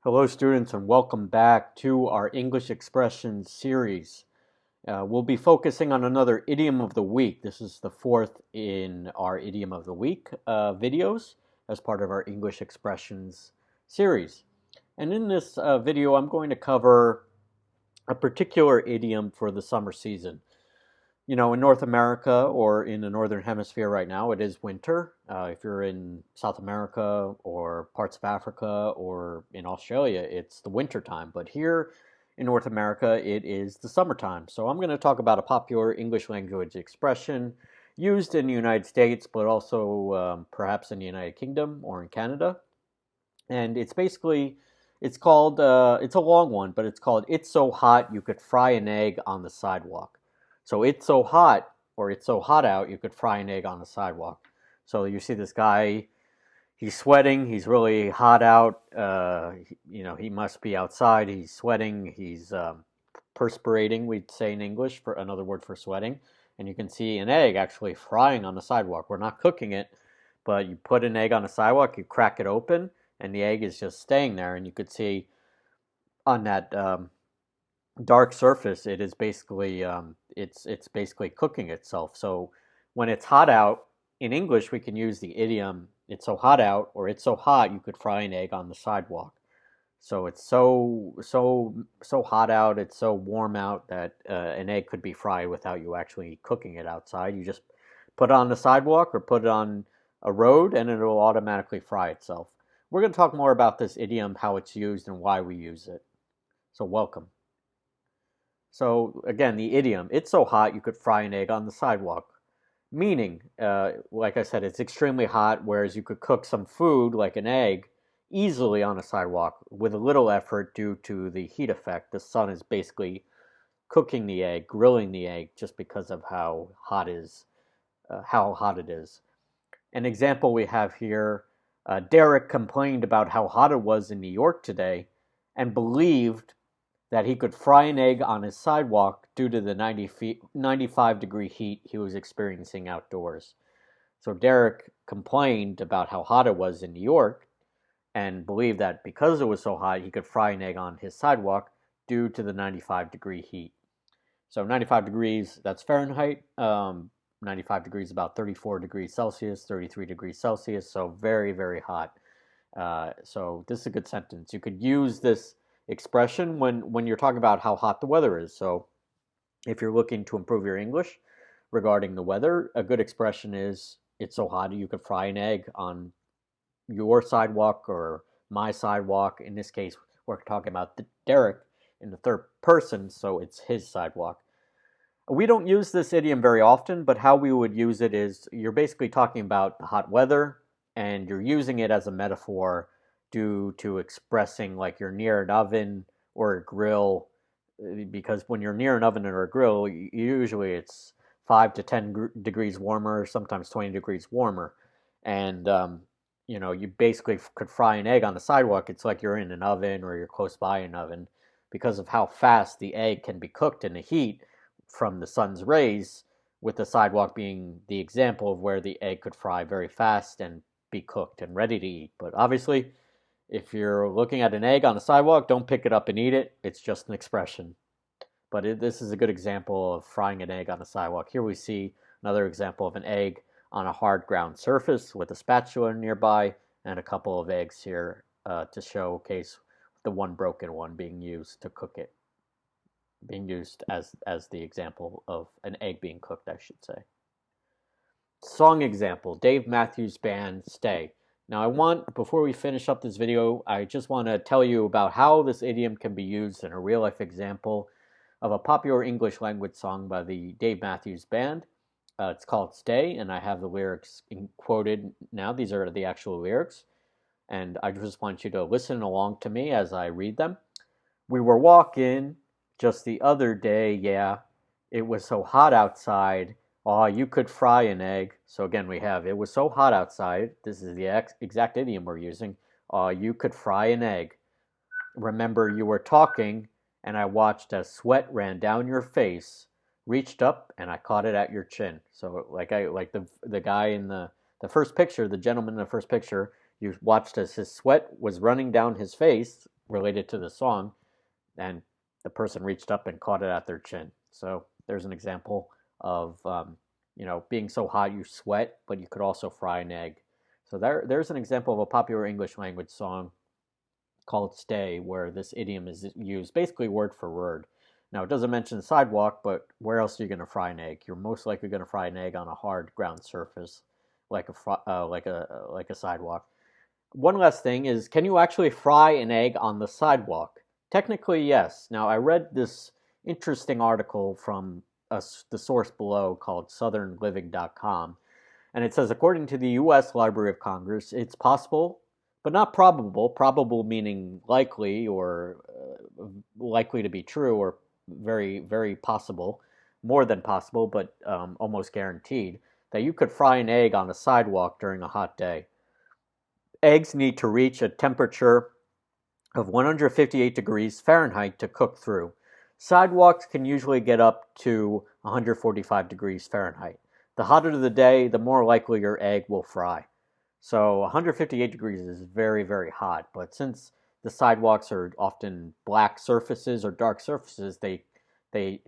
Hello, students, and welcome back to our English expressions series. We'll be focusing on another idiom of the week. This is the fourth in our idiom of the week videos as part of our English expressions series. And in this video, I'm going to cover a particular idiom for the summer season. You know, in North America or in the Northern Hemisphere right now, it is winter. If you're in South America or parts of Africa or in Australia, it's the winter time. But here in North America, it is the summertime. So I'm going to talk about a popular English language expression used in the United States, but also perhaps in the United Kingdom or in Canada. And it's called, it's a long one, but it's called "It's so hot you could fry an egg on the sidewalk." So it's so hot, or it's so hot out, you could fry an egg on the sidewalk. So you see this guy, he's sweating, he's really hot out. He must be outside, he's sweating, he's perspirating, we'd say in English, for another word for sweating. And you can see an egg actually frying on the sidewalk. We're not cooking it, but you put an egg on the sidewalk, you crack it open, and the egg is just staying there. And you could see on that dark surface, it is basically it's basically cooking itself. So when it's hot out, in English we can use the idiom "it's so hot out" or "it's so hot you could fry an egg on the sidewalk." So it's so hot out, it's so warm out that an egg could be fried without you actually cooking it outside. You just put it on the sidewalk or put it on a road, and it'll automatically fry itself. We're going to talk more about this idiom, how it's used, and why we use it. So welcome. So again, the idiom, "it's so hot you could fry an egg on the sidewalk." Meaning, like I said, it's extremely hot, whereas you could cook some food, like an egg, easily on a sidewalk with a little effort due to the heat effect. The sun is basically cooking the egg, grilling the egg, just because of how hot it is. An example we have here, Derek complained about how hot it was in New York today and believed that he could fry an egg on his sidewalk due to the 95-degree heat he was experiencing outdoors. So Derek complained about how hot it was in New York and believed that because it was so hot, he could fry an egg on his sidewalk due to the 95-degree heat. So 95 degrees, that's Fahrenheit. 95 degrees, about 34 degrees Celsius, 33 degrees Celsius. So very, very hot. So this is a good sentence. You could use this expression when you're talking about how hot the weather is. So if you're looking to improve your English regarding the weather, a good expression is "it's so hot you could fry an egg on your sidewalk or my sidewalk." In this case, we're talking about Derek in the third person, so it's his sidewalk. We don't use this idiom very often, but how we would use it is you're basically talking about the hot weather and you're using it as a metaphor due to expressing like you're near an oven or a grill, because when you're near an oven or a grill, usually it's 5 to 10 degrees warmer, sometimes 20 degrees warmer. And you basically could fry an egg on the sidewalk. It's like you're in an oven or you're close by an oven because of how fast the egg can be cooked in the heat from the sun's rays, with the sidewalk being the example of where the egg could fry very fast and be cooked and ready to eat. But obviously, if you're looking at an egg on the sidewalk, don't pick it up and eat it. It's just an expression. But this is a good example of frying an egg on the sidewalk. Here we see another example of an egg on a hard ground surface with a spatula nearby and a couple of eggs here to showcase the one broken one being used to cook it, being used as the example of an egg being cooked, I should say. Song example, Dave Matthews Band, "Stay." Now before we finish up this video, I just want to tell you about how this idiom can be used in a real life example of a popular English language song by the Dave Matthews Band. It's called "Stay," and I have the lyrics quoted now. These are the actual lyrics, and I just want you to listen along to me as I read them. "We were walking just the other day, yeah. It was so hot outside. Aw, you could fry an egg." So again, we have "it was so hot outside." This is the exact idiom we're using. "Aw, you could fry an egg. Remember you were talking, and I watched as sweat ran down your face. Reached up, and I caught it at your chin." So like the guy in the first picture, the gentleman in the first picture, you watched as his sweat was running down his face, related to the song, and the person reached up and caught it at their chin. So there's an example of being so hot you sweat, but you could also fry an egg. So there's an example of a popular English language song called Stay, where this idiom is used basically word for word. Now, it doesn't mention sidewalk, but where else are you going to fry an egg? You're most likely going to fry an egg on a hard ground surface, like a sidewalk. One last thing is, can you actually fry an egg on the sidewalk? Technically, yes. Now, I read this interesting article from the source below called southernliving.com, and it says, according to the U.S. Library of Congress, it's possible, but not probable. Probable meaning likely or likely to be true, or very, very possible, more than possible, but almost guaranteed, that you could fry an egg on a sidewalk during a hot day. Eggs need to reach a temperature of 158 degrees Fahrenheit to cook through. Sidewalks can usually get up to 145 degrees Fahrenheit. The hotter the day, the more likely your egg will fry. So 158 degrees is very, very hot, but since the sidewalks are often black surfaces or dark surfaces, they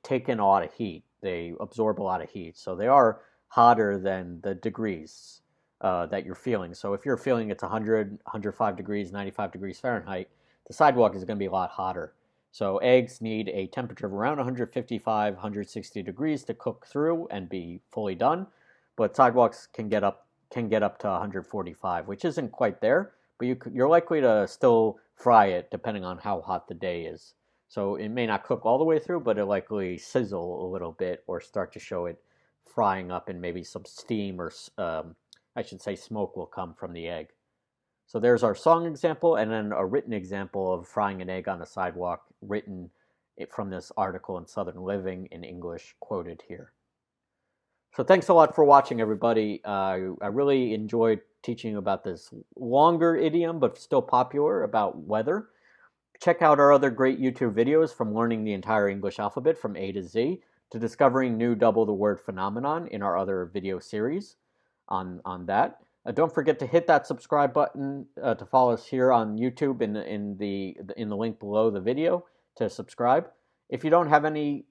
take in a lot of heat. They absorb a lot of heat, so they are hotter than the degrees that you're feeling. So if you're feeling it's 100, 105 degrees, 95 degrees Fahrenheit, the sidewalk is going to be a lot hotter. So eggs need a temperature of around 155, 160 degrees to cook through and be fully done, but sidewalks can get up to 145, which isn't quite there, but you're likely to still fry it depending on how hot the day is. So it may not cook all the way through, but it'll likely sizzle a little bit or start to show it frying up, and maybe some steam or I should say smoke will come from the egg. So there's our song example, and then a written example of frying an egg on a sidewalk, written from this article in Southern Living in English, quoted here. So thanks a lot for watching, everybody. I really enjoyed teaching about this longer idiom, but still popular, about weather. Check out our other great YouTube videos, from learning the entire English alphabet from A to Z to discovering new double the word phenomenon in our other video series on that. Don't forget to hit that subscribe button to follow us here on YouTube in the link below the video to subscribe. If you have any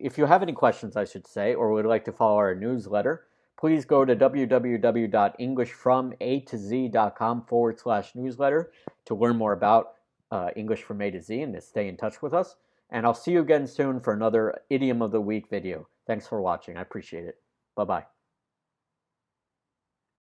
questions, I should say, or would like to follow our newsletter, please go to www.englishfromatoz.com/newsletter to learn more about English from A to Z and to stay in touch with us. And I'll see you again soon for another Idiom of the Week video. Thanks for watching. I appreciate it. Bye-bye.